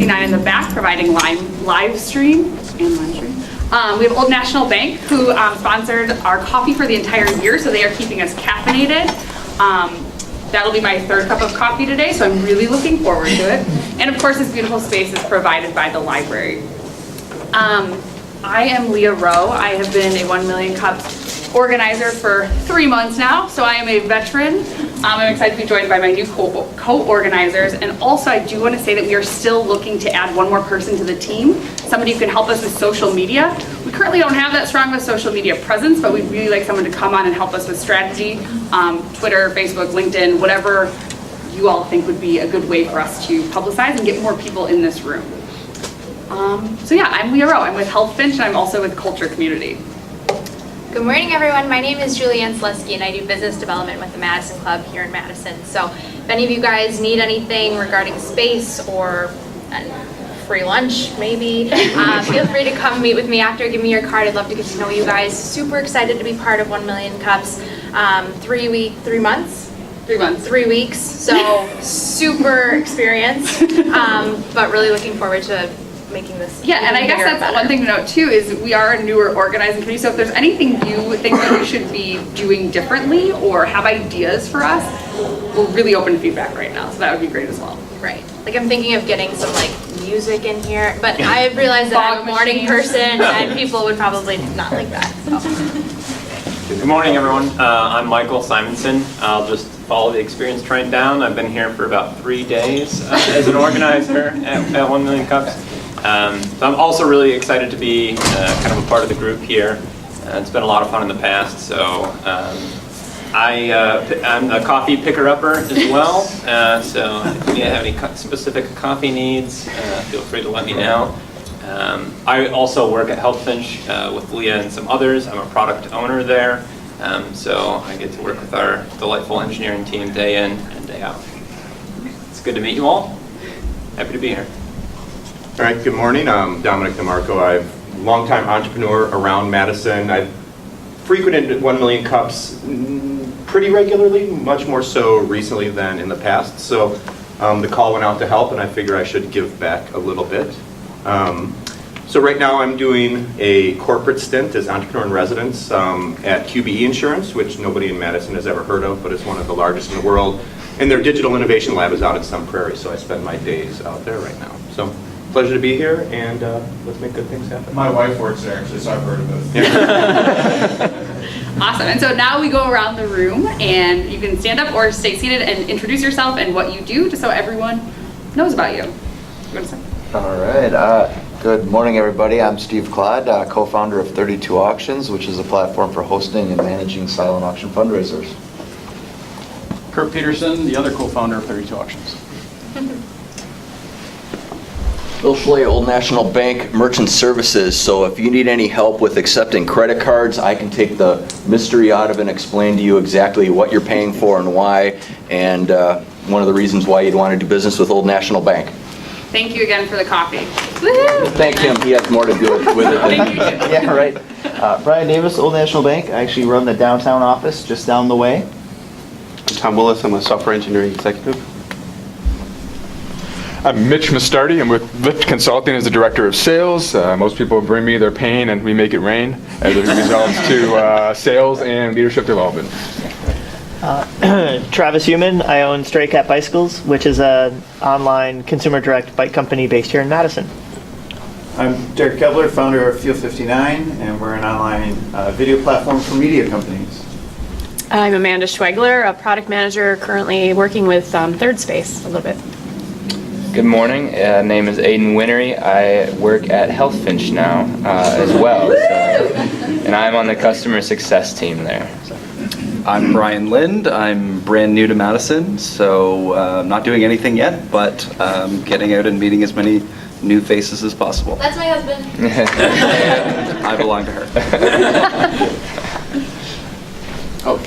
259 in the back, providing live stream and live stream. We have Old National Bank, who sponsored our coffee for the entire year, so they are keeping us caffeinated. That'll be my third cup of coffee today, so I'm really looking forward to it. And of course, this beautiful space is provided by the library. I am Leah Rowe. I have been a 1 Million Cups organizer for 3 months now, so I am a veteran. I'm excited to be joined by my new co-organizers, and also I do want to say that we are still looking to add one more person to the team, somebody who can help us with social media. We currently don't have that strong of a social media presence, but we'd really like someone to come on and help us with strategy, Twitter, Facebook, LinkedIn, whatever you all think would be a good way for us to publicize and get more people in this room. So yeah, I'm Leah Rowe. I'm with HealthFinch, and I'm also with Culture Community. Good morning, everyone. My name is Julianne Selesky, and I do business development with the Madison Club here in Madison. So if any of you guys need anything regarding space or a free lunch, maybe, feel free to come meet with me after. Give me your card. I'd love to get to know you guys. Super excited to be part of 1 Million Cups. 3 months? 3 months. 3 weeks. So super experienced, but really looking forward to making this. Yeah, and I guess that's one thing to note too, is we are a newer organizing committee, so if there's anything you think that we should be doing differently or have ideas for us, we're really open to feedback right now, so that would be great as well. Right. Like I'm thinking of getting some like music in here, but I realized that I'm a morning person and people would probably not like that. So. Good morning, everyone. I'm Michael Simonson. I'll just follow the experience train down. I've been here for about 3 days as an organizer at 1 Million Cups. So I'm also really excited to be kind of a part of the group here. It's been a lot of fun in the past, so I'm a coffee picker-upper as well. So if you have any specific coffee needs, feel free to let me know. I also work at HealthFinch with Leah and some others. I'm a product owner there, so I get to work with our delightful engineering team day in and day out. It's good to meet you all. Happy to be here. All right, good morning. I'm Dominic DeMarco. I'm a longtime entrepreneur around Madison. I've frequented 1 Million Cups pretty regularly, much more so recently than in the past. So the call went out to help, and I figure I should give back a little bit. So right now I'm doing a corporate stint as entrepreneur in residence at QBE Insurance, which nobody in Madison has ever heard of, but it's one of the largest in the world. And their digital innovation lab is out in Sun Prairie, so I spend my days out there right now. So pleasure to be here, and let's make good things happen. My wife works there, actually, so I've heard of it. Yeah. Awesome. And so now we go around the room, and you can stand up or stay seated and introduce yourself and what you do, just so everyone knows about you. All right. Good morning, everybody. I'm Steve Clodd, co-founder of 32 Auctions, which is a platform for hosting and managing silent auction fundraisers. Kurt Peterson, the other co-founder of 32 Auctions. Bill Schley, Old National Bank Merchant Services. So if you need any help with accepting credit cards, I can take the mystery out of it and explain to you exactly what you're paying for and why, and one of the reasons why you'd want to do business with Old National Bank. Thank you again for the coffee. Woo-hoo! Thank him. He has more to do with it than Thank you. Yeah, right. Brian Davis, Old National Bank. I actually run the downtown office just down the way. I'm Tom Willis. I'm a software engineering executive. I'm Mitch Mastardi. I'm with Lift Consulting as the director of sales. Most people bring me their pain and we make it rain as it results to sales and leadership development. Travis Human. I own Stray Cat Bicycles, which is an online consumer direct bike company based here in Madison. I'm Derek Kevler, founder of Fuel 59, and we're an online video platform for media companies. I'm Amanda Schwegler, a product manager currently working with Third Space a little bit. Good morning. Name is Aiden Winnery. I work at HealthFinch now as well, and I'm on the customer success team there. So. I'm Brian Lind. I'm brand new to Madison, so I'm not doing anything yet, but getting out and meeting as many new faces as possible. That's my husband. I belong to her.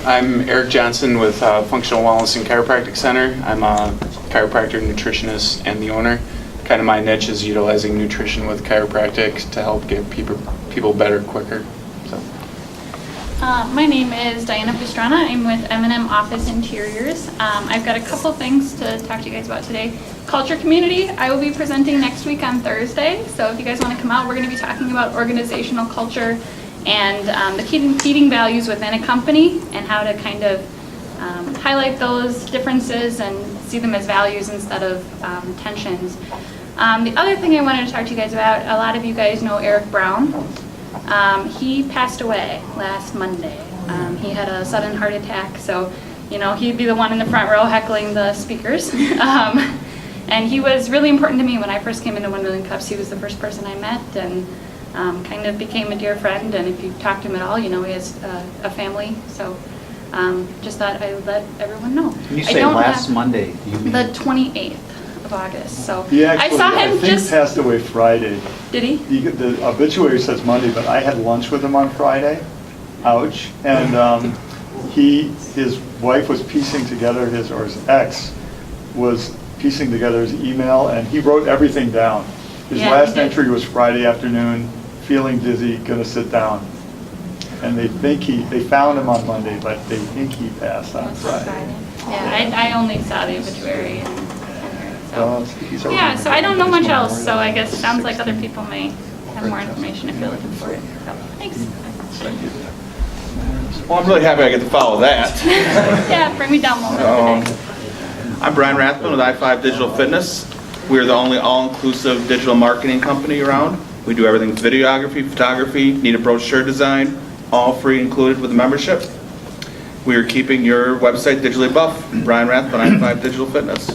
I'm Eric Johnson with Functional Wellness and Chiropractic Center. I'm a chiropractor, nutritionist, and the owner. Kind of my niche is utilizing nutrition with chiropractic to help get people better quicker. So. My name is Diana Pastrana. I'm with M&M Office Interiors. I've got a couple things to talk to you guys about today. culture community. I will be presenting next week on Thursday. So if you guys want to come out, we're going to be talking about organizational culture and the key values within a company and how to kind of highlight those differences and see them as values instead of tensions. The other thing I wanted to talk to you guys about, a lot of you guys know Eric Brown. He passed away last Monday. He had a sudden heart attack, so he'd be the one in the front row heckling the speakers. And he was really important to me when I first came into 1 Million Cups. He was the first person I met and kind of became a dear friend. And if you talk to him at all, he has a family. So just thought I would let everyone know. When you say last Monday, do you mean? The 28th of August. So He actually, I saw him I think, just. passed away Friday. Did he? The obituary says Monday, but I had lunch with him on Friday. Ouch. And his wife was piecing together his ex was piecing together his email, and he wrote everything down. His last entry was Friday afternoon, feeling dizzy, gonna sit down. And they found him on Monday, but they think he passed on Friday. Yeah, I only saw the obituary. So I don't know much else, so I guess it sounds like other people may have more information if you're looking for it. So, thanks. Thank you. Well, I'm really happy I get to follow that. Yeah, bring me down one minute today. I'm Brian Rathbun with i5 Digital Fitness. We're the only all-inclusive digital marketing company around. We do everything videography, photography, need a brochure design, all free included with the membership. We are keeping your website digitally buff. Brian Rathbun, i5 Digital Fitness.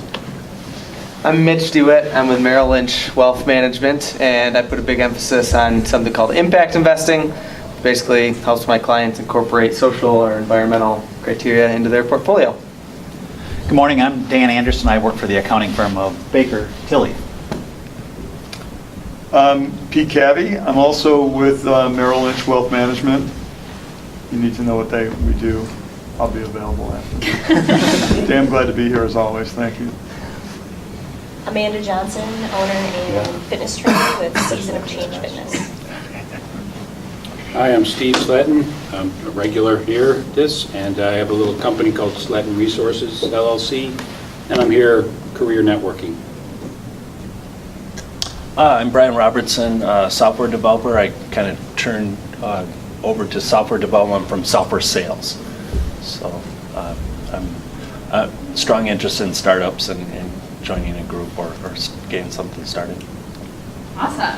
I'm Mitch DeWitt. I'm with Merrill Lynch Wealth Management, and I put a big emphasis on something called impact investing. Basically helps my clients incorporate social or environmental criteria into their portfolio. Good morning, I'm Dan Anderson. I work for the accounting firm of Baker Tilly. Pete Cabby. I'm also with Merrill Lynch Wealth Management. You need to know what we do. I'll be available after. Damn glad to be here as always. Thank you. Amanda Johnson, owner and fitness trainer with Season of Change Fitness. Hi, I'm Steve Slatton. I'm a regular here at this, and I have a little company called Slatton Resources, LLC, and I'm here career networking. I'm Brian Robertson, software developer. I kind of turned over to software development from software sales. So I'm a strong interest in startups and joining a group or getting something started. Awesome.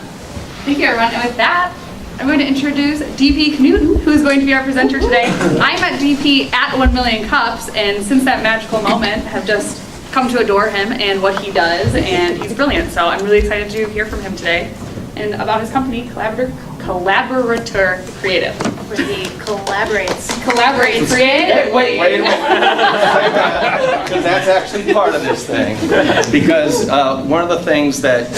Thank you, everyone. And with that, I'm going to introduce DP Knudten, who is going to be our presenter today. I met DP at 1 Million Cups, and since that magical moment, have just come to adore him and what he does, and he's brilliant. So I'm really excited to hear from him today and about his company, Collaborator Creative. Where he collaborates Creative. Wait. Because that's actually part of this thing. Because one of the things that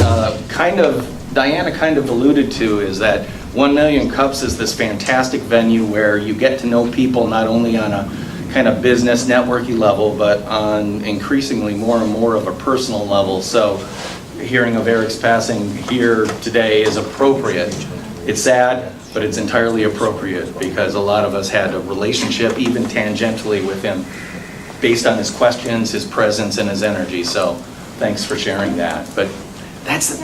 Diana kind of alluded to is that 1 Million Cups is this fantastic venue where you get to know people not only on a kind of business networking level, but on increasingly more and more of a personal level. So hearing of Eric's passing here today is appropriate. It's sad, but it's entirely appropriate because a lot of us had a relationship, even tangentially, with him based on his questions, his presence, and his energy. So thanks for sharing that. But that's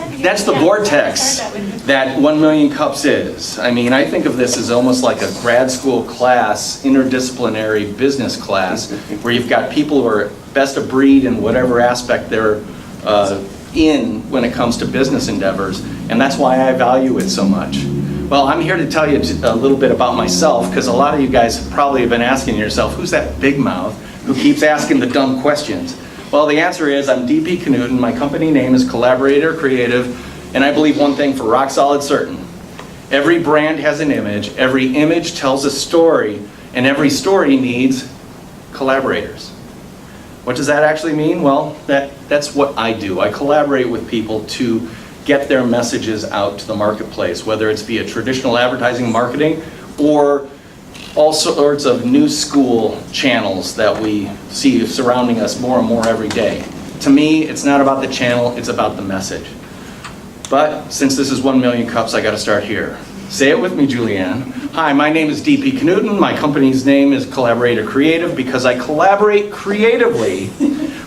the vortex that 1 Million Cups is. I mean, I think of this as almost like a grad school class, interdisciplinary business class, where you've got people who are best of breed in whatever aspect they're in when it comes to business endeavors, and that's why I value it so much. Well, I'm here to tell you a little bit about myself, because a lot of you guys probably have been asking yourself, who's that big mouth who keeps asking the dumb questions? Well, the answer is I'm DP Knudten. My company name is Collaborator Creative, and I believe one thing for rock solid certain. Every brand has an image, every image tells a story, and every story needs collaborators. What does that actually mean? Well, that's what I do. I collaborate with people to get their messages out to the marketplace, whether it's via traditional advertising marketing or all sorts of new school channels that we see surrounding us more and more every day. To me, it's not about the channel, it's about the message. But since this is 1 Million Cups, I got to start here. Say it with me, Julianne. Hi, my name is DP Knudten. My company's name is Collaborator Creative because I collaborate creatively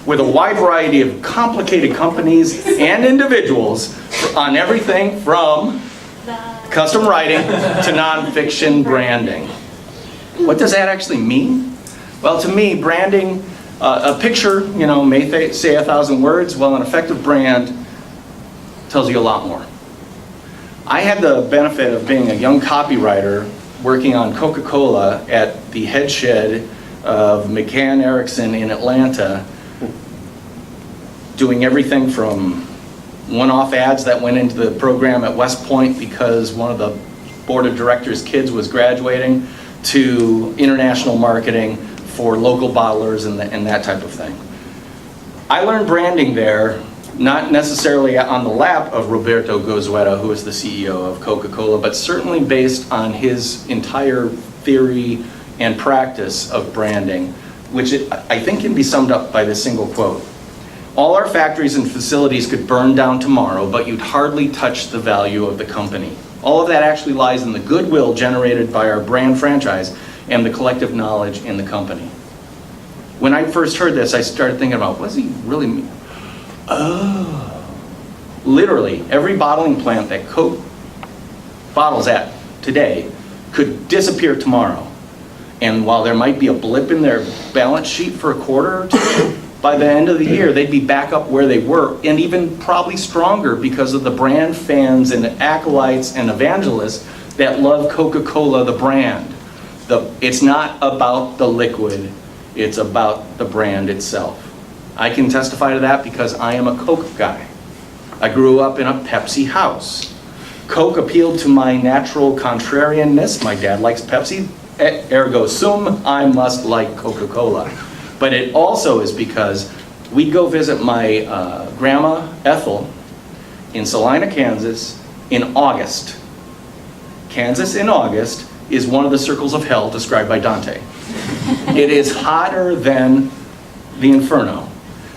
with a wide variety of complicated companies and individuals on everything from custom writing to nonfiction branding. What does that actually mean? Well, to me, branding, a picture, may say 1,000 words. Well, an effective brand tells you a lot more. I had the benefit of being a young copywriter working on Coca-Cola at the head shed of McCann Erickson in Atlanta, doing everything from one-off ads that went into the program at West Point because one of the board of directors' kids was graduating, to international marketing for local bottlers and that type of thing. I learned branding there, not necessarily on the lap of Roberto Goizueta, who is the CEO of Coca-Cola, but certainly based on his entire theory and practice of branding, which I think can be summed up by this single quote. All our factories and facilities could burn down tomorrow, but you'd hardly touch the value of the company. All of that actually lies in the goodwill generated by our brand franchise and the collective knowledge in the company. When I first heard this, I started thinking about, what does he really mean? Oh. Literally, every bottling plant that Coke bottles at today could disappear tomorrow. And while there might be a blip in their balance sheet for a quarter or two, by the end of the year, they'd be back up where they were, and even probably stronger because of the brand fans and acolytes and evangelists that love Coca-Cola, the brand. It's not about the liquid, it's about the brand itself. I can testify to that because I am a Coke guy. I grew up in a Pepsi house. Coke appealed to my natural contrarianness. My dad likes Pepsi, ergo sum, I must like Coca-Cola. But it also is because we'd go visit my grandma Ethel in Salina, Kansas in August. Kansas in August is one of the circles of hell described by Dante. It is hotter than the inferno.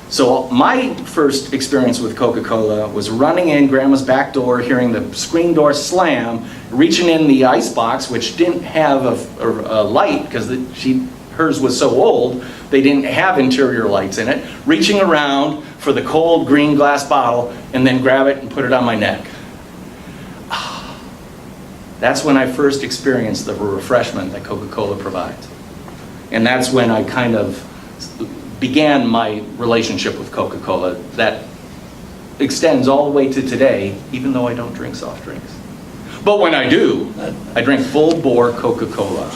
So my first experience with Coca-Cola was running in grandma's back door, hearing the screen door slam, reaching in the ice box, which didn't have a light because hers was so old, they didn't have interior lights in it, reaching around for the cold green glass bottle and then grab it and put it on my neck. That's when I first experienced the refreshment that Coca-Cola provides. And that's when I kind of began my relationship with Coca-Cola that extends all the way to today, even though I don't drink soft drinks. But when I do, I drink full-bore Coca-Cola.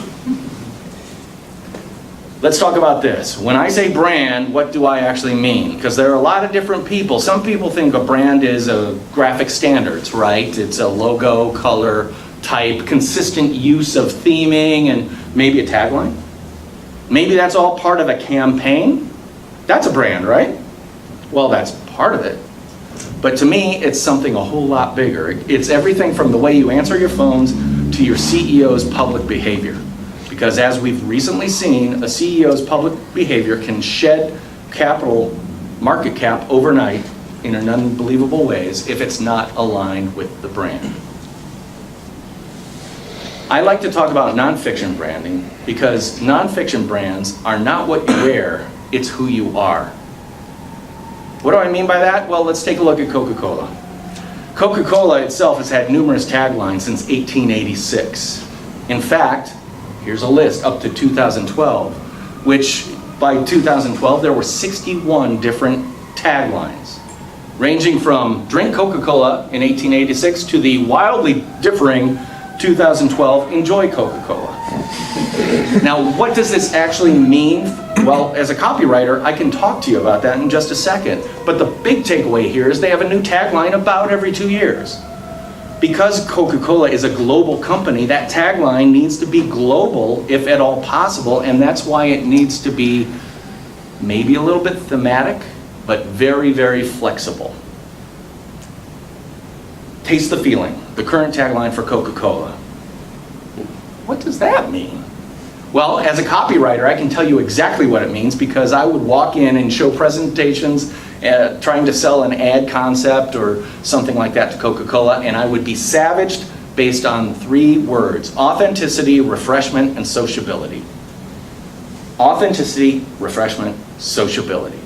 Let's talk about this. When I say brand, what do I actually mean? Because there are a lot of different people. Some people think a brand is a graphic standards, right? It's a logo, color, type, consistent use of theming, and maybe a tagline. Maybe that's all part of a campaign. That's a brand, right? Well, that's part of it. But to me, it's something a whole lot bigger. It's everything from the way you answer your phones to your CEO's public behavior. Because as we've recently seen, a CEO's public behavior can shed market cap overnight in unbelievable ways if it's not aligned with the brand. I like to talk about nonfiction branding because nonfiction brands are not what you wear, it's who you are. What do I mean by that? Well, let's take a look at Coca-Cola. Coca-Cola itself has had numerous taglines since 1886. In fact, here's a list up to 2012, which by 2012 there were 61 different taglines, ranging from drink Coca-Cola in 1886 to the wildly differing 2012 enjoy Coca-Cola. Now, what does this actually mean? Well, as a copywriter, I can talk to you about that in just a second. But the big takeaway here is they have a new tagline about every 2 years. Because Coca-Cola is a global company, that tagline needs to be global, if at all possible, and that's why it needs to be maybe a little bit thematic, but very, very flexible. Taste the feeling, the current tagline for Coca-Cola. What does that mean? Well, as a copywriter, I can tell you exactly what it means because I would walk in and show presentations trying to sell an ad concept or something like that to Coca-Cola, and I would be savaged based on 3 words: authenticity, refreshment, and sociability. Authenticity, refreshment, sociability.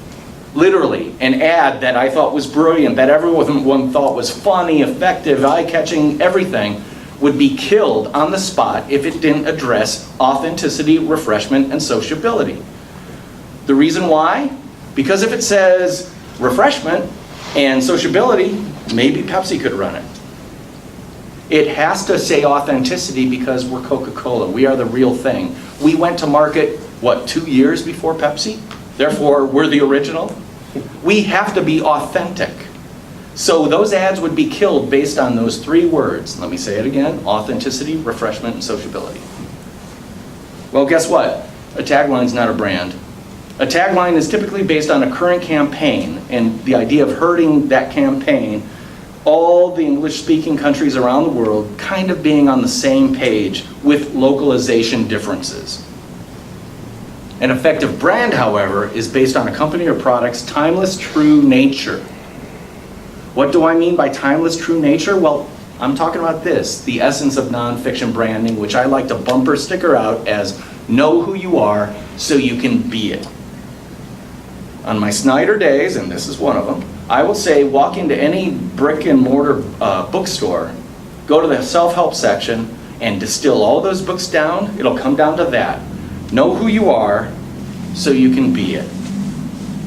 Literally, an ad that I thought was brilliant, that everyone thought was funny, effective, eye-catching, everything, would be killed on the spot if it didn't address authenticity, refreshment, and sociability. The reason why? Because if it says refreshment and sociability, maybe Pepsi could run it. It has to say authenticity because we're Coca-Cola. We are the real thing. We went to market, what, 2 years before Pepsi? Therefore, we're the original. We have to be authentic. So those ads would be killed based on those 3 words. Let me say it again: authenticity, refreshment, and sociability. Well, guess what? A tagline's not a brand. A tagline is typically based on a current campaign, and the idea of hurting that campaign, all the English-speaking countries around the world kind of being on the same page with localization differences. An effective brand, however, is based on a company or product's timeless, true nature. What do I mean by timeless, true nature? Well, I'm talking about this, the essence of nonfiction branding, which I like to bumper sticker out as know who you are so you can be it. On my Snyder days, and this is one of them, I will say walk into any brick and mortar bookstore, go to the self-help section, and distill all those books down. It'll come down to that. Know who you are so you can be it.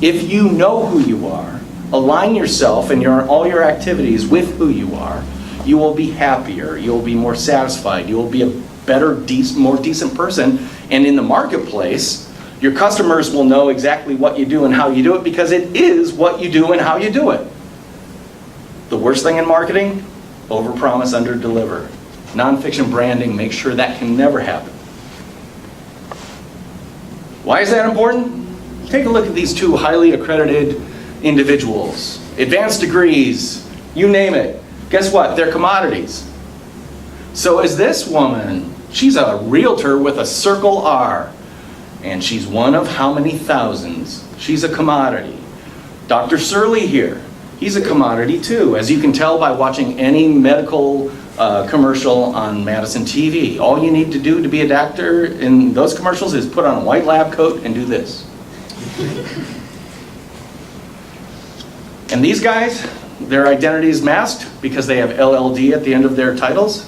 If you know who you are, align yourself and all your activities with who you are, you will be happier, you'll be more satisfied, you'll be a better, more decent person, and in the marketplace, your customers will know exactly what you do and how you do it because it is what you do and how you do it. The worst thing in marketing? Overpromise, underdeliver. Nonfiction branding makes sure that can never happen. Why is that important? Take a look at these 2 highly accredited individuals. Advanced degrees, you name it. Guess what? They're commodities. So is this woman, she's a realtor with a circle R. And she's one of how many thousands? She's a commodity. Dr. Surly here, he's a commodity too, as you can tell by watching any medical commercial on Madison TV. All you need to do to be a doctor in those commercials is put on a white lab coat and do this. And these guys, their identity is masked because they have LLD at the end of their titles.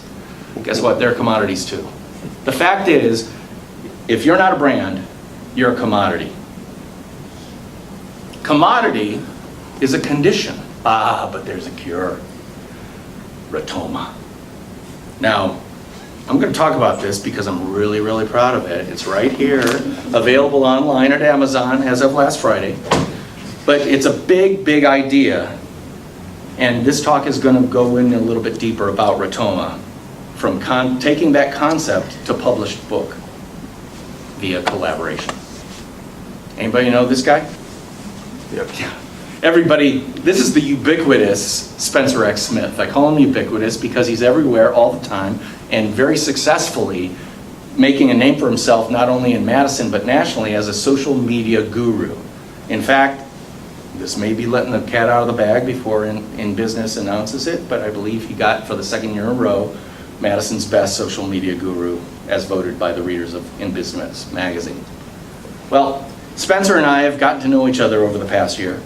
Guess what? They're commodities too. The fact is, if you're not a brand, you're a commodity. Commodity is a condition. But there's a cure. Retoma. Now, I'm going to talk about this because I'm really, really proud of it. It's right here, available online at Amazon as of last Friday. But it's a big, big idea. And this talk is going to go in a little bit deeper about Retoma, from taking that concept to published book via collaboration. Anybody know this guy? Yep. Everybody, this is the ubiquitous Spencer X. Smith. I call him ubiquitous because he's everywhere all the time and very successfully making a name for himself not only in Madison but nationally as a social media guru. In fact, this may be letting the cat out of the bag before In Business announces it, but I believe he got for the 2nd year in a row Madison's best social media guru as voted by the readers of In Business magazine. Well, Spencer and I have gotten to know each other over the past year.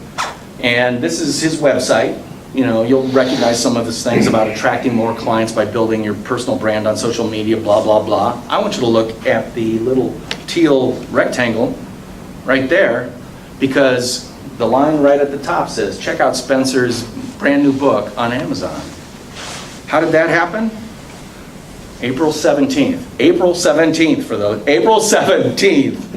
And this is his website. You know, you'll recognize some of his things about attracting more clients by building your personal brand on social media, blah, blah, blah. I want you to look at the little teal rectangle right there because the line right at the top says, check out Spencer's brand new book on Amazon. How did that happen? April 17th. April 17th for those. April 17th.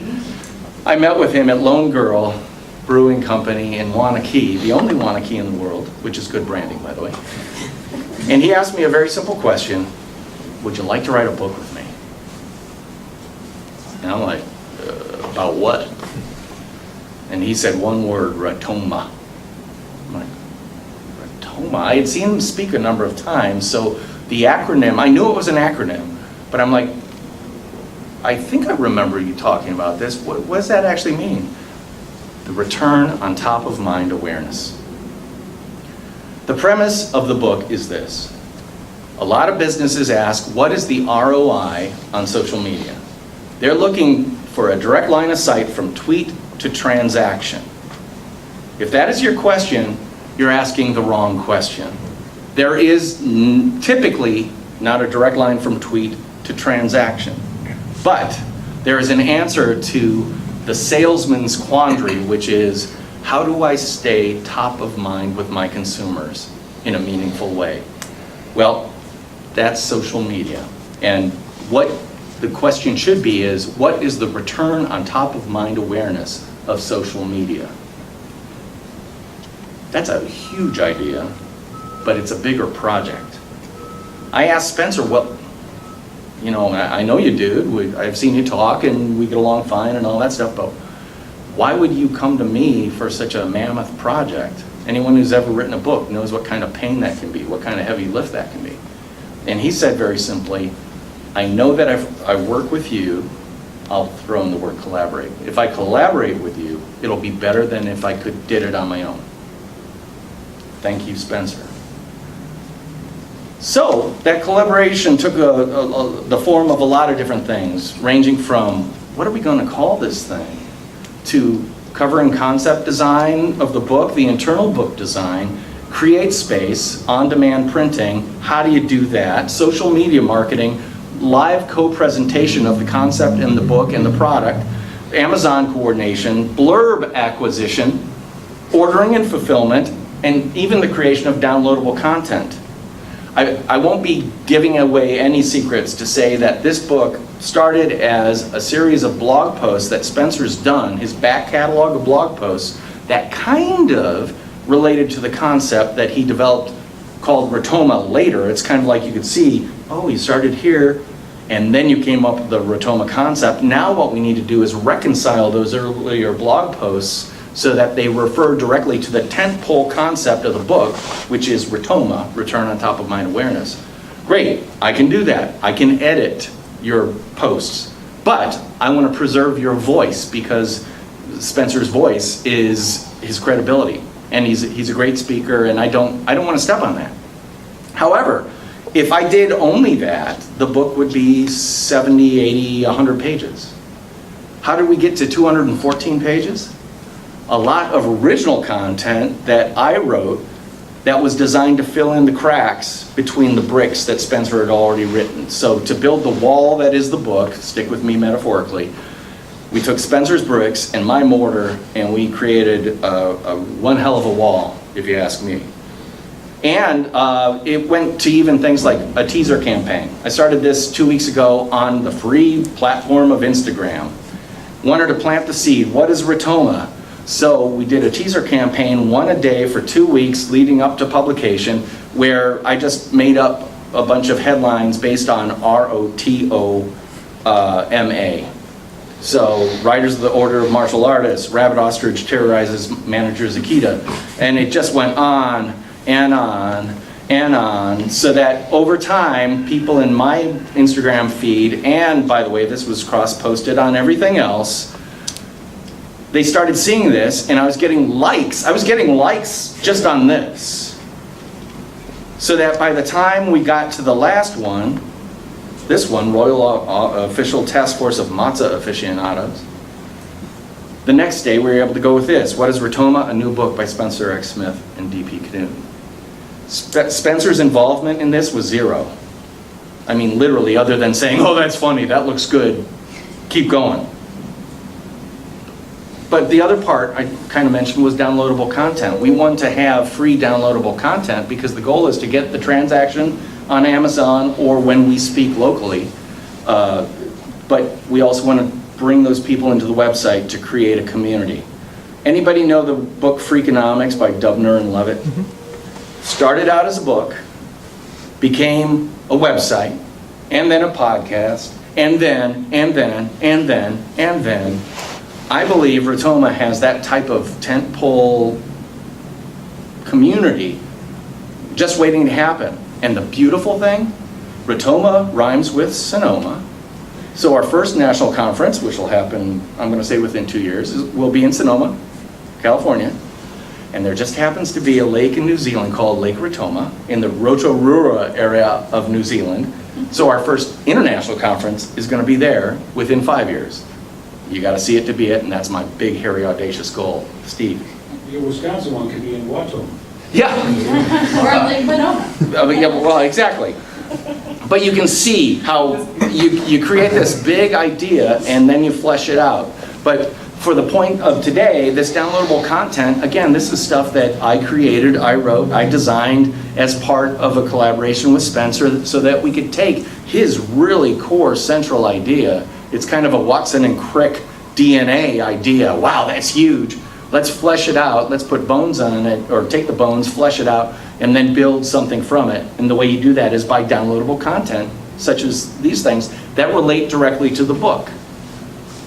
I met with him at Lone Girl Brewing Company in Wanakee, the only Wanakee in the world, which is good branding, by the way. And he asked me a very simple question: would you like to write a book with me? And I'm like, about what? And he said one word: Retoma. I'm like, Retoma? I had seen him speak a number of times, so the acronym, I knew it was an acronym, but I'm like, I think I remember you talking about this. What does that actually mean? The return on top of mind awareness. The premise of the book is this. A lot of businesses ask, what is the ROI on social media? They're looking for a direct line of sight from tweet to transaction. If that is your question, you're asking the wrong question. There is typically not a direct line from tweet to transaction, but there is an answer to the salesman's quandary, which is, how do I stay top of mind with my consumers in a meaningful way? Well, that's social media. And what the question should be is, what is the return on top of mind awareness of social media? That's a huge idea, but it's a bigger project. I asked Spencer, well, you know, I know you do, I've seen you talk and we get along fine and all that stuff, but why would you come to me for such a mammoth project? Anyone who's ever written a book knows what kind of pain that can be, what kind of heavy lift that can be. And he said very simply, I know that if I work with you, I'll throw in the word collaborate. If I collaborate with you, it'll be better than if I did it on my own. Thank you, Spencer. So that collaboration took the form of a lot of different things, ranging from, what are we going to call this thing, to covering concept design of the book, the internal book design, create space, on-demand printing, how do you do that, social media marketing, live co-presentation of the concept in the book and the product, Amazon coordination, blurb acquisition, ordering and fulfillment, and even the creation of downloadable content. I won't be giving away any secrets to say that this book started as a series of blog posts that Spencer's done, his back catalog of blog posts, that kind of related to the concept that he developed called Rotoma later. It's kind of like you could see, oh, he started here, and then you came up with the Rotoma concept. Now what we need to do is reconcile those earlier blog posts so that they refer directly to the tentpole concept of the book, which is Rotoma, Return on Top of Mind Awareness. Great, I can do that. I can edit your posts, but I want to preserve your voice because Spencer's voice is his credibility, and he's a great speaker, and I don't want to step on that. However, if I did only that, the book would be 70, 80, 100 pages. How did we get to 214 pages? A lot of original content that I wrote that was designed to fill in the cracks between the bricks that Spencer had already written. So to build the wall that is the book, stick with me metaphorically, we took Spencer's bricks and my mortar and we created one hell of a wall, if you ask me. And it went to even things like a teaser campaign. I started this 2 weeks ago on the free platform of Instagram. Wanted to plant the seed. What is Rotoma? So we did a teaser campaign, one a day for 2 weeks leading up to publication, where I just made up a bunch of headlines based on ROTOMA. So Riders of the Order of Martial Artists, Rabbit Ostrich terrorizes manager Zakita. And it just went on and on and on, so that over time, people in my Instagram feed, and by the way, this was cross-posted on everything else, they started seeing this, and I was getting likes. I was getting likes just on this. So that by the time we got to the last one, this one, Royal Official Task Force of Matzah Aficionados, the next day we were able to go with this. What is Rotoma? A new book by Spencer X. Smith and D.P. Knudten. Spencer's involvement in this was zero. I mean, literally, other than saying, oh, that's funny, that looks good, keep going. But the other part I kind of mentioned was downloadable content. We want to have free downloadable content because the goal is to get the transaction on Amazon or when we speak locally. But we also want to bring those people into the website to create a community. Anybody know the book Freakonomics by Dubner and Levitt? Mm-hmm. Started out as a book, became a website, and then a podcast, and then. I believe Rotoma has that type of tentpole community just waiting to happen. And the beautiful thing, Rotoma rhymes with Sonoma. So our first national conference, which will happen, I'm going to say within 2 years, will be in Sonoma, California. And there just happens to be a lake in New Zealand called Lake Rotoma in the Rotorua area of New Zealand. So our first international conference is going to be there within 5 years. You got to see it to be it, and that's my big, hairy, audacious goal. Steve? Your Wisconsin one could be in Watoma. Yeah. Or on Lake Monona. Yeah, well, exactly. But you can see how you create this big idea and then you flesh it out. But for the point of today, this downloadable content, again, this is stuff that I created, I wrote, I designed as part of a collaboration with Spencer so that we could take his really core central idea. It's kind of a Watson and Crick DNA idea. Wow, that's huge. Let's flesh it out. Let's put bones on it, or take the bones, flesh it out, and then build something from it. And the way you do that is by downloadable content, such as these things, that relate directly to the book.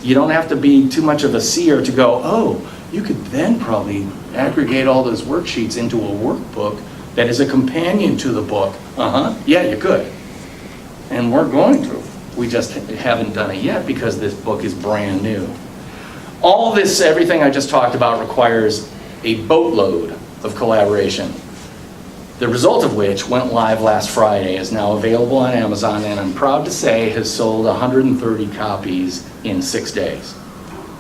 You don't have to be too much of a seer to go, oh, you could then probably aggregate all those worksheets into a workbook that is a companion to the book. Yeah, you could. And we're going to. We just haven't done it yet because this book is brand new. All this, everything I just talked about requires a boatload of collaboration. The result of which went live last Friday, is now available on Amazon, and I'm proud to say has sold 130 copies in 6 days.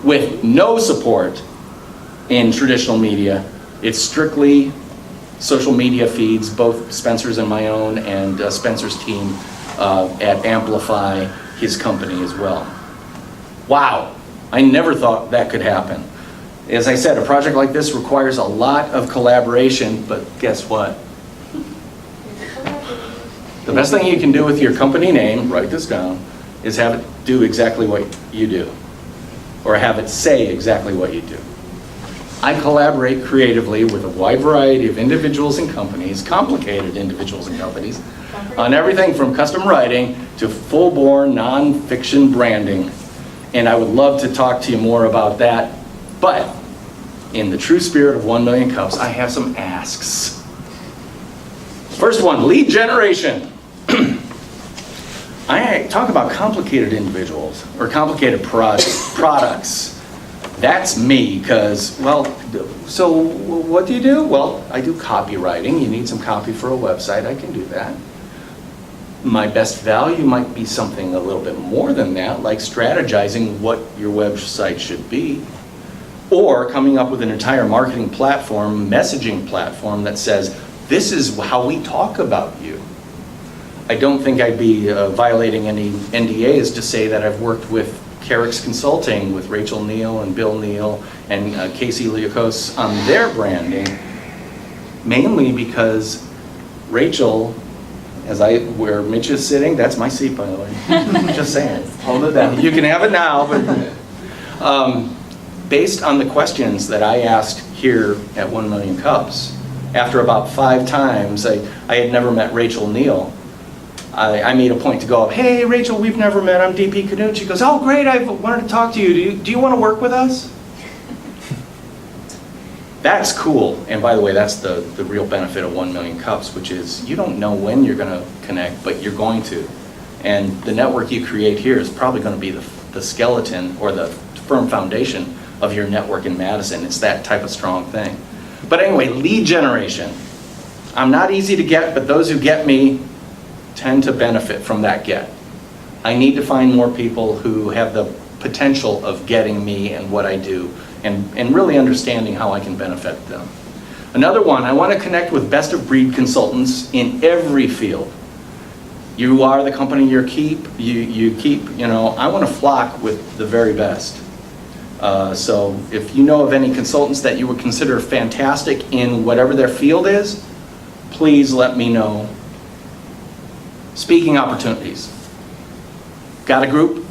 With no support in traditional media. It's strictly social media feeds, both Spencer's and my own, and Spencer's team at Amplify, his company as well. Wow, I never thought that could happen. As I said, a project like this requires a lot of collaboration, but guess what? The best thing you can do with your company name, write this down, is have it do exactly what you do, or have it say exactly what you do. I collaborate creatively with a wide variety of individuals and companies, complicated individuals and companies, on everything from custom writing to full-bore non-fiction branding. And I would love to talk to you more about that, but in the true spirit of 1 Million Cups, I have some asks. First one, lead generation. I talk about complicated individuals or complicated products. That's me, because, well, so what do you do? Well, I do copywriting. You need some copy for a website. I can do that. My best value might be something a little bit more than that, like strategizing what your website should be, or coming up with an entire marketing platform, messaging platform that says, this is how we talk about you. I don't think I'd be violating any NDAs to say that I've worked with Carrick's Consulting with Rachel Neal and Bill Neal and Casey Leokos on their branding, mainly because Rachel, where Mitch is sitting, that's my seat, by the way. Just saying. Hold it down. You can have it now, but based on the questions that I asked here at 1 Million Cups, after about 5 times, I had never met Rachel Neal. I made a point to go up, hey, Rachel, we've never met, I'm DP Canute. She goes, oh, great, I wanted to talk to you. Do you want to work with us? That's cool. And by the way, that's the real benefit of 1 Million Cups, which is you don't know when you're going to connect, but you're going to. And the network you create here is probably going to be the skeleton or the firm foundation of your network in Madison. It's that type of strong thing. But anyway, lead generation. I'm not easy to get, but those who get me tend to benefit from that get. I need to find more people who have the potential of getting me and what I do and really understanding how I can benefit them. Another one, I want to connect with best of breed consultants in every field. You are the company you keep, I want to flock with the very best. So if you know of any consultants that you would consider fantastic in whatever their field is, please let me know. Speaking opportunities. Got a group?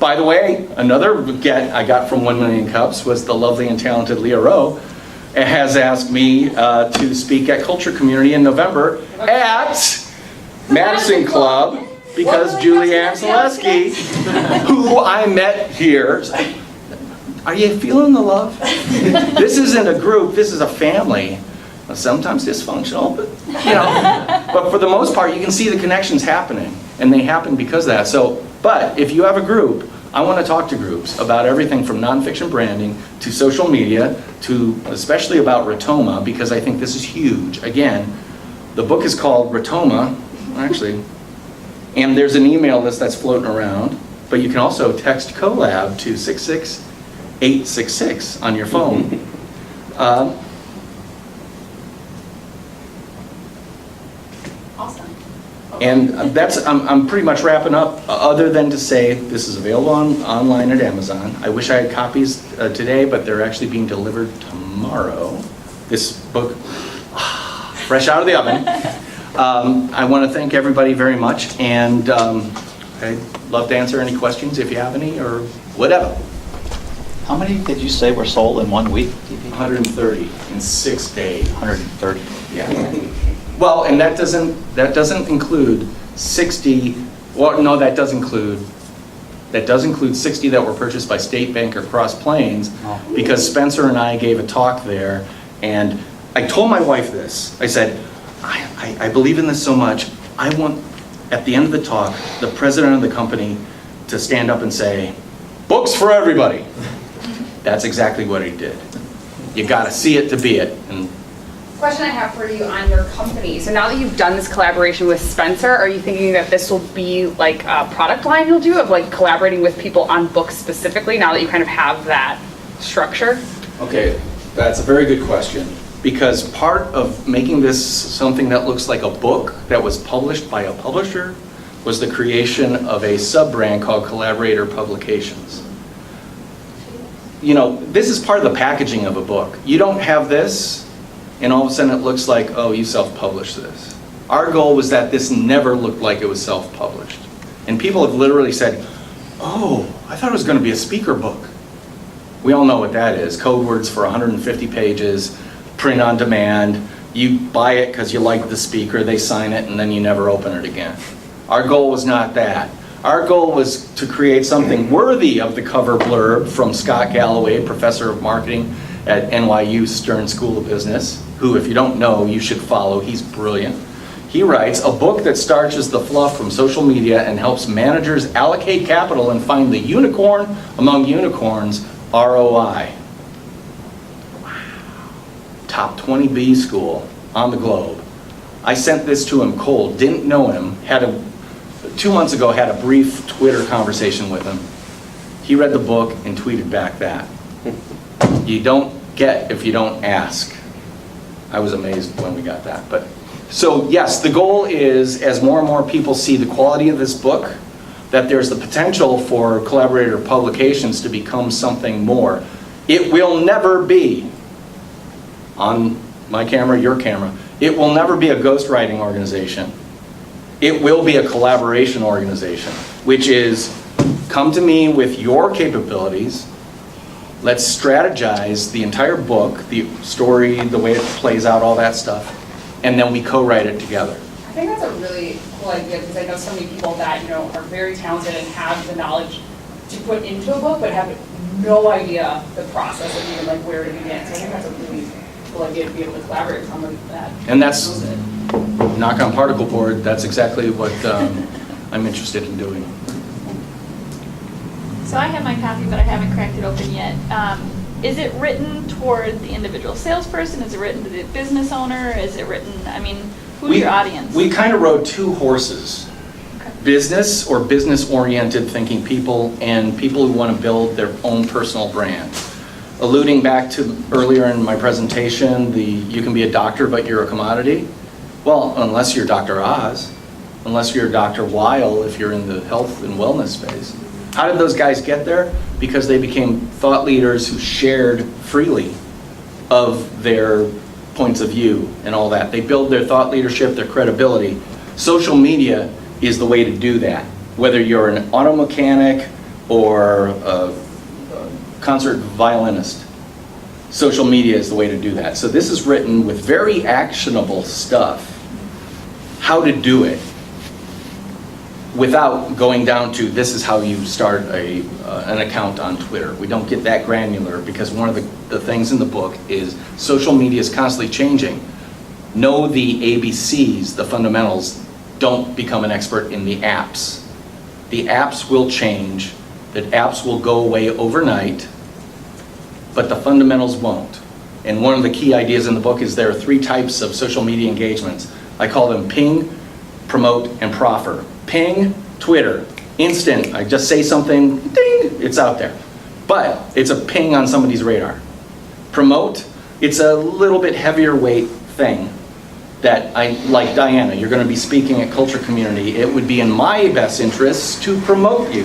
By the way, another get I got from 1 Million Cups was the lovely and talented Leah Rowe has asked me to speak at Culture Community in November at Madison Club because Julianne Zaleski, who I met here, are you feeling the love? This isn't a group, this is a family. Sometimes dysfunctional, but but for the most part, you can see the connections happening, and they happen because of that. So, but if you have a group, I want to talk to groups about everything from nonfiction branding to social media to especially about Rotoma, because I think this is huge. Again, the book is called Rotoma, actually, and there's an email list that's floating around, but you can also text COLLAB to 66866 on your phone. Awesome. And I'm pretty much wrapping up, other than to say this is available online at Amazon. I wish I had copies today, but they're actually being delivered tomorrow. This book, fresh out of the oven. I want to thank everybody very much, and I'd love to answer any questions if you have any, or whatever. How many did you say were sold in 1 week? 130 in 6 days. 130. Yeah. Well, and that doesn't include 60. Well, no, that does include 60 that were purchased by State Bank or Cross Plains, because Spencer and I gave a talk there, and I told my wife this. I said, I believe in this so much. I want, at the end of the talk, the president of the company to stand up and say, "Books for everybody." That's exactly what he did. You got to see it to be it. And Question I have for you on your company. So now that you've done this collaboration with Spencer, are you thinking that this will be like a product line you'll do of like collaborating with people on books specifically, now that you kind of have that structure? okay, that's a very good question, because part of making this something that looks like a book that was published by a publisher was the creation of a sub-brand called Collaborator Publications. You know, this is part of the packaging of a book. You don't have this, and all of a sudden it looks like, oh, you self-published this. Our goal was that this never looked like it was self-published. And people have literally said, oh, I thought it was going to be a speaker book. We all know what that is. Code words for 150 pages, print on demand. You buy it because you like the speaker, they sign it, and then you never open it again. Our goal was not that. Our goal was to create something worthy of the cover blurb from Scott Galloway, professor of marketing at NYU Stern School of Business, who, if you don't know, you should follow. He's brilliant. He writes, a book that starches the fluff from social media and helps managers allocate capital and find the unicorn among unicorns, ROI. Wow. Top 20 B school on the globe. I sent this to him cold, didn't know him, 2 months ago had a brief Twitter conversation with him. He read the book and tweeted back that. You don't get if you don't ask. I was amazed when we got that. But so yes, the goal is, as more and more people see the quality of this book, that there's the potential for Collaborator Publications to become something more. It will never be, on my camera, your camera, it will never be a ghostwriting organization. It will be a collaboration organization, which is, come to me with your capabilities, let's strategize the entire book, the story, the way it plays out, all that stuff, and then we co-write it together. I think that's a really cool idea, because I know so many people that, you know, are very talented and have the knowledge to put into a book, but have no idea the process of even like where to begin. So I think that's a really cool idea to be able to collaborate with someone that And that's, knows it. knock on particle board, that's exactly what I'm interested in doing. So I have my copy, but I haven't cracked it open yet. Is it written toward the individual salesperson? Is it written to the business owner? Is it written, I mean, who's your audience? We kind of rode two horses. Business or business-oriented thinking people, and people who want to build their own personal brand. Alluding back to earlier in my presentation, you can be a doctor but you're a commodity. Well, unless you're Dr. Oz, unless you're Dr. Weil if you're in the health and wellness space. How did those guys get there? Because they became thought leaders who shared freely of their points of view and all that. They build their thought leadership, their credibility. Social media is the way to do that. Whether you're an auto mechanic or a concert violinist, social media is the way to do that. So this is written with very actionable stuff. How to do it without going down to this is how you start an account on Twitter. We don't get that granular, because one of the things in the book is social media is constantly changing. Know the ABCs, the fundamentals. Don't become an expert in the apps. The apps will change. The apps will go away overnight, but the fundamentals won't. And one of the key ideas in the book is there are 3 types of social media engagements. I call them ping, promote, and proffer. Ping, Twitter, instant. I just say something, ding, it's out there. But it's a ping on somebody's radar. Promote, It's a little bit heavier weight thing that like Diana, you're going to be speaking at Culture Community. It would be in my best interest to promote you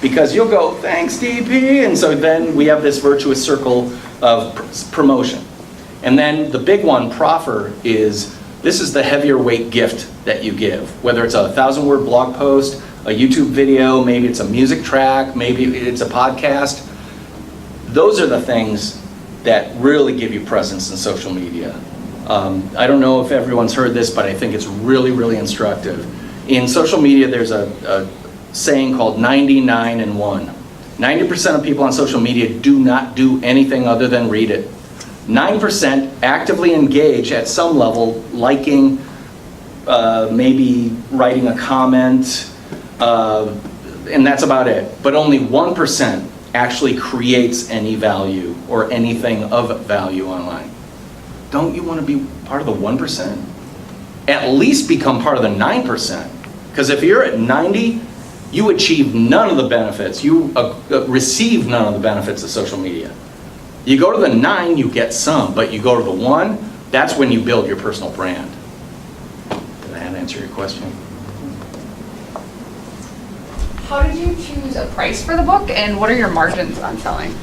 because you'll go, thanks DP, and so then we have this virtuous circle of promotion. And then the big one, proffer, this is the heavier weight gift that you give, whether it's a 1,000-word blog post, a YouTube video, maybe it's a music track, maybe it's a podcast. Those are the things that really give you presence in social media. I don't know if everyone's heard this, but I think it's really, really instructive. In social media, there's a saying called 99 and 1. 90% of people on social media do not do anything other than read it. 9% actively engage at some level, liking, maybe writing a comment, and that's about it. But only 1% actually creates any value or anything of value online. Don't you want to be part of the 1%? At least become part of the 9%. Because if you're at 90, you achieve none of the benefits. You receive none of the benefits of social media. You go to the 9, you get some, but you go to the 1, that's when you build your personal brand. Did that answer your question? How did you choose a price for the book, and what are your margins on selling?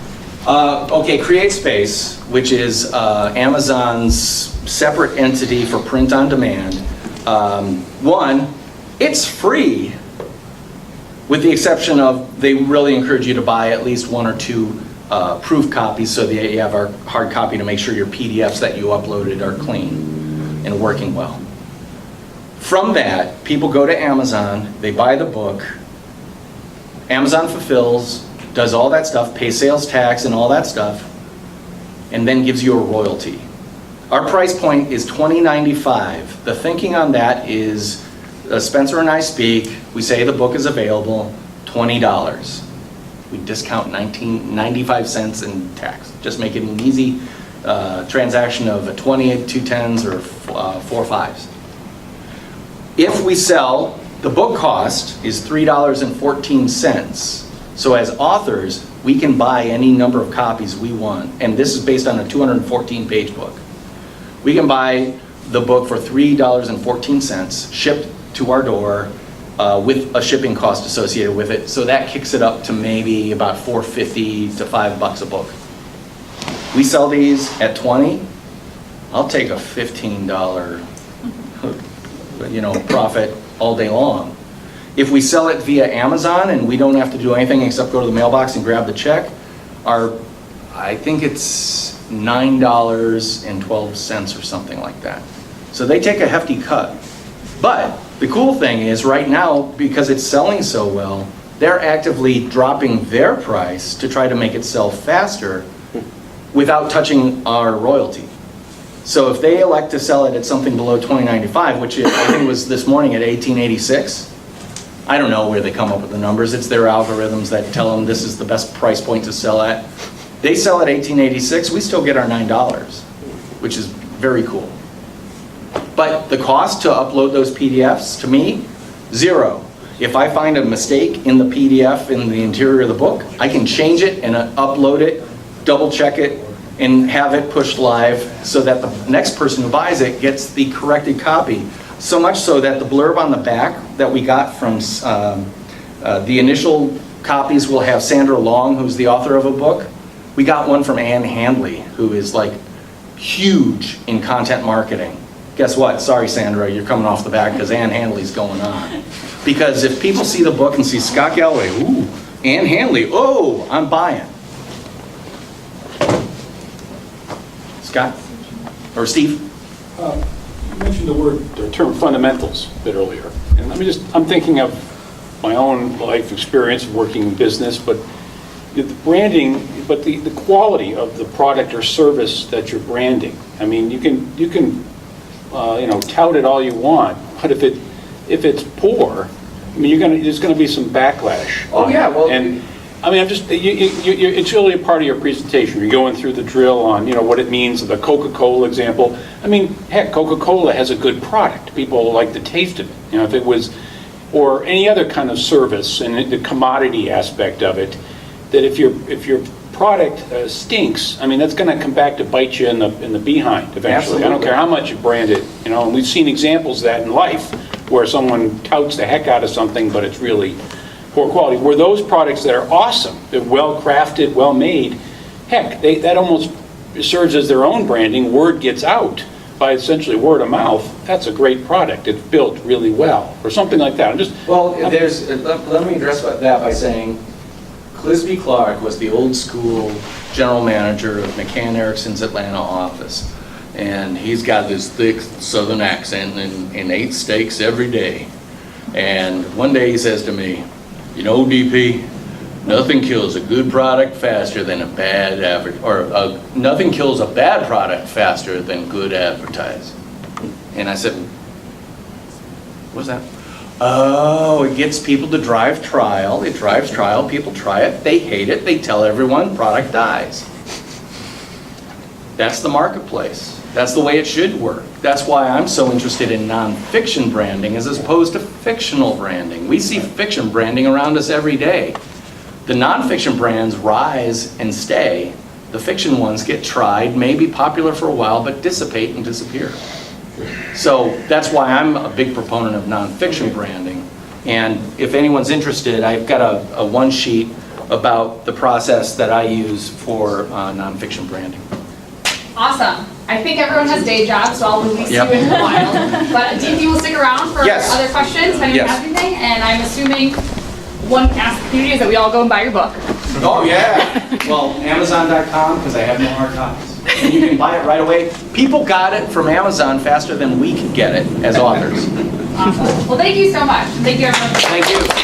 Okay, CreateSpace, which is Amazon's separate entity for print on demand. One, it's free, with the exception of they really encourage you to buy at least 1 or 2 proof copies so that you have our hard copy to make sure your PDFs that you uploaded are clean and working well. From that, people go to Amazon, they buy the book, Amazon fulfills, does all that stuff, pays sales tax and all that stuff, and then gives you a royalty. Our price point is $20.95. The thinking on that is Spencer and I speak, we say the book is available, $20. We discount 95 cents in tax. Just make it an easy transaction of a 20, 2 10s, or 4 5s. If we sell, the book cost is $3.14. So as authors, we can buy any number of copies we want. And this is based on a 214-page book. We can buy the book for $3.14, shipped to our door, with a shipping cost associated with it. So that kicks it up to maybe about $4.50 to $5 a book. We sell these at $20. I'll take a $15, profit all day long. If we sell it via Amazon and we don't have to do anything except go to the mailbox and grab the check, I think it's $9.12 or something like that. So they take a hefty cut. But the cool thing is right now, because it's selling so well, they're actively dropping their price to try to make it sell faster without touching our royalty. So if they elect to sell it at something below $20.95, which I think was this morning at $18.86, I don't know where they come up with the numbers. It's their algorithms that tell them this is the best price point to sell at. They sell at $18.86, we still get our $9, which is very cool. But the cost to upload those PDFs, to me, $0. If I find a mistake in the PDF in the interior of the book, I can change it and upload it, double check it, and have it pushed live so that the next person who buys it gets the corrected copy. So much so that the blurb on the back that we got from the initial copies will have Sandra Long, who's the author of a book. We got one from Ann Handley, who is like huge in content marketing. Guess what? Sorry, Sandra, you're coming off the back because Ann Handley's going on. Because if people see the book and see Scott Galloway, ooh, Ann Handley, oh, I'm buying. Scott? Or Steve? You mentioned the term fundamentals a bit earlier. And I'm thinking of my own life experience of working in business, but the branding, but the quality of the product or service that you're branding. I mean, you can tout it all you want, but if it's poor, I mean, there's going to be some backlash. Oh yeah, well. And I mean, it's really a part of your presentation. You're going through the drill on, what it means. The Coca-Cola example. I mean, heck, Coca-Cola has a good product. People like the taste of it. If it was, or any other kind of service and the commodity aspect of it, that if you're product stinks, I mean, that's going to come back to bite you in the behind eventually. I don't care how much you brand it, you know, and we've seen examples of that in life where someone touts the heck out of something, but it's really poor quality. Where those products that are awesome, they're well crafted, well made, heck, that almost serves as their own branding. Word gets out by essentially word of mouth. That's a great product. It's built really well, or something like that. Let me address that by saying, Clisby Clark was the old school general manager of McCann Erickson's Atlanta office. And he's got this thick southern accent and ate steaks every day. And one day he says to me, you know, DP, nothing kills a good product faster than a bad nothing kills a bad product faster than good advertising. And I said, what's that? Oh, it gets people to drive trial. It drives trial. People try it. They hate it. They tell everyone. Product dies. That's the marketplace. That's the way it should work. That's why I'm so interested in nonfiction branding as opposed to fictional branding. We see fiction branding around us every day. The nonfiction brands rise and stay. The fiction ones get tried, may be popular for a while, but dissipate and disappear. So that's why I'm a big proponent of nonfiction branding. And if anyone's interested, I've got a one sheet about the process that I use for nonfiction branding. Awesome. I think everyone has day jobs, so I'll release Yep. you in a while. But DP will stick around for Yes. other questions if anyone Yes. has anything. And I'm assuming one ask the community is that we all go and buy your book. Oh, yeah. Well, Amazon.com, because I have no hard copies. And you can buy it right away. People got it from Amazon faster than we could get it as authors. Awesome. Well, thank you so much. Thank you, everyone. Thank you.